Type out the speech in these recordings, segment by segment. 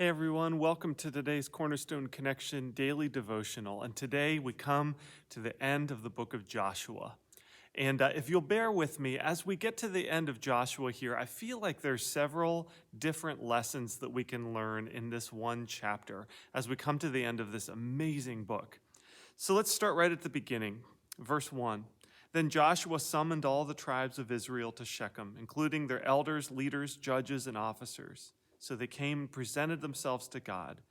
Hey everyone, welcome to today's Cornerstone Connection Daily Devotional. And today we come to the end of the book of Joshua. And if you'll bear with me, as we get to the end of Joshua here, I feel like there's several different lessons that we can learn in this one chapter as we come to the end of this amazing book. So let's start right at the beginning, verse 1. Then Joshua summoned all the tribes of Israel to Shechem, including their elders, leaders, judges, and officers. So they came and presented themselves to God.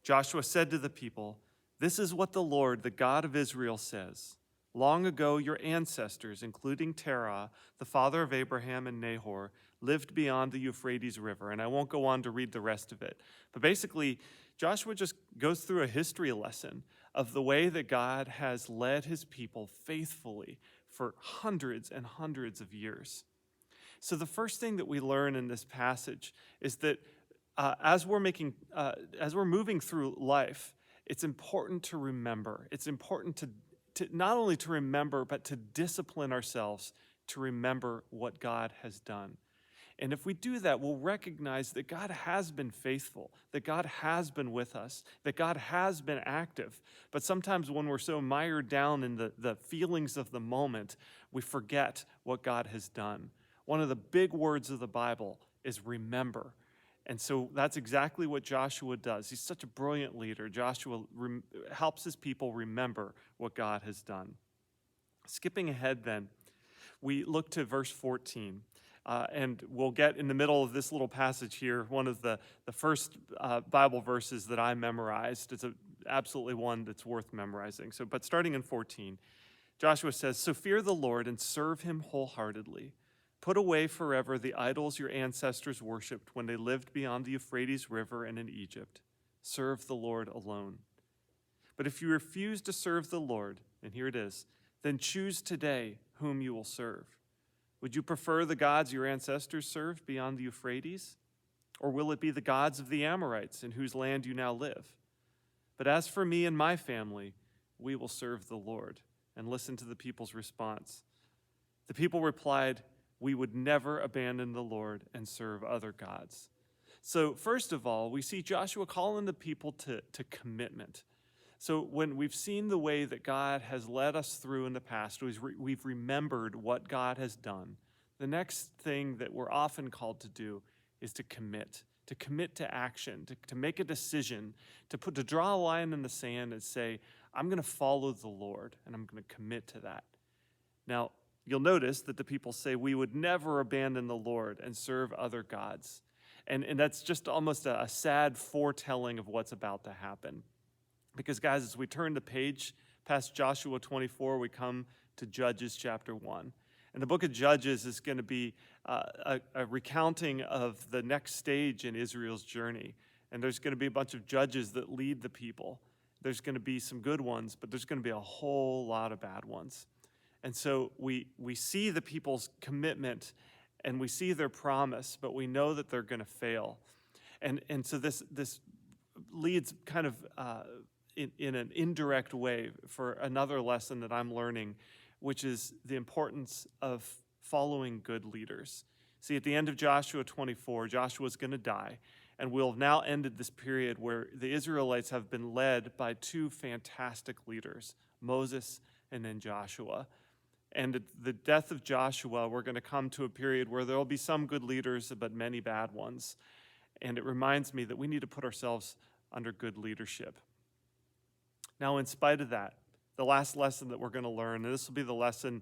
Joshua said to the people, "This is what the Lord, the God of Israel, says. Long ago, your ancestors, including Terah, the father of Abraham and Nahor, lived beyond the Euphrates River." And I won't go on to read the rest of it. But basically, Joshua just goes through a history lesson of the way that God has led his people faithfully for hundreds and hundreds of years. So the first thing that we learn in this passage is that as we're moving through life, it's important to remember. It's important to not only to remember, but to discipline ourselves to remember what God has done. And if we do that, we'll recognize that God has been faithful, that God has been with us, that God has been active. But sometimes when we're so mired down in the feelings of the moment, we forget what God has done. One of the big words of the Bible is remember. And so that's exactly what Joshua does. He's such a brilliant leader. Joshua helps his people remember what God has done. Skipping ahead then, we look to verse 14. And we'll get in the middle of this little passage here, one of the first Bible verses that I memorized. It's absolutely one that's worth memorizing. But starting in 14, Joshua says, "So fear the Lord and serve him wholeheartedly. Put away forever the idols your ancestors worshipped when they lived beyond the Euphrates River and in Egypt. Serve the Lord alone. But if you refuse to serve the Lord," and here it is, "then choose today whom you will serve. Would you prefer the gods your ancestors served beyond the Euphrates? Or will it be the gods of the Amorites in whose land you now live? But as for me and my family, we will serve the Lord." And listen to the people's response. The people replied, "We would never abandon the Lord and serve other gods." So first of all, we see Joshua calling the people to commitment. So when we've seen the way that God has led us through in the past, we've remembered what God has done, the next thing that we're often called to do is to commit to action, to make a decision, to draw a line in the sand and say, "I'm going to follow the Lord and I'm going to commit to that." Now, you'll notice that the people say, "We would never abandon the Lord and serve other gods." And that's just almost a sad foretelling of what's about to happen. Because, guys, as we turn the page past Joshua 24, we come to Judges chapter 1. And the book of Judges is going to be a recounting of the next stage in Israel's journey. And there's going to be a bunch of judges that lead the people. There's going to be some good ones, but there's going to be a whole lot of bad ones. And so we see the people's commitment and we see their promise, but we know that they're going to fail. And so this leads kind of in an indirect way for another lesson that I'm learning, which is the importance of following good leaders. See, at the end of Joshua 24, Joshua's going to die, and we'll have now ended this period where the Israelites have been led by two fantastic leaders, Moses and then Joshua. And at the death of Joshua, we're going to come to a period where there will be some good leaders, but many bad ones. And it reminds me that we need to put ourselves under good leadership. Now, in spite of that, the last lesson that we're going to learn, and this will be the lesson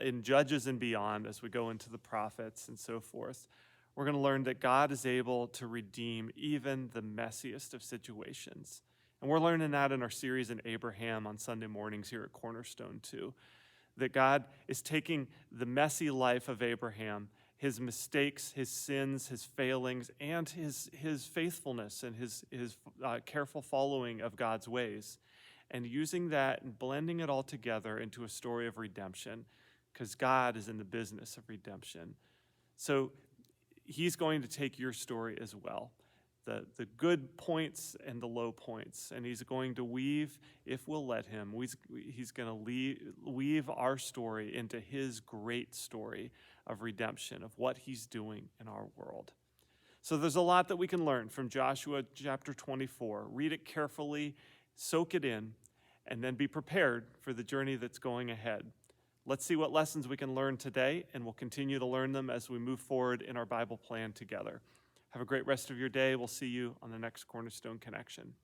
in Judges and beyond as we go into the prophets and so forth, we're going to learn that God is able to redeem even the messiest of situations. And we're learning that in our series in Abraham on Sunday mornings here at Cornerstone too. That God is taking the messy life of Abraham, his mistakes, his sins, his failings, and his faithfulness and his careful following of God's ways, and using that and blending it all together into a story of redemption, because God is in the business of redemption. So he's going to take your story as well, the good points and the low points, and he's going to weave, if we'll let him, he's going to weave our story into his great story of redemption, of what he's doing in our world. So there's a lot that we can learn from Joshua chapter 24. Read it carefully, soak it in, and then be prepared for the journey that's going ahead. Let's see what lessons we can learn today, and we'll continue to learn them as we move forward in our Bible plan together. Have a great rest of your day. We'll see you on the next Cornerstone Connection.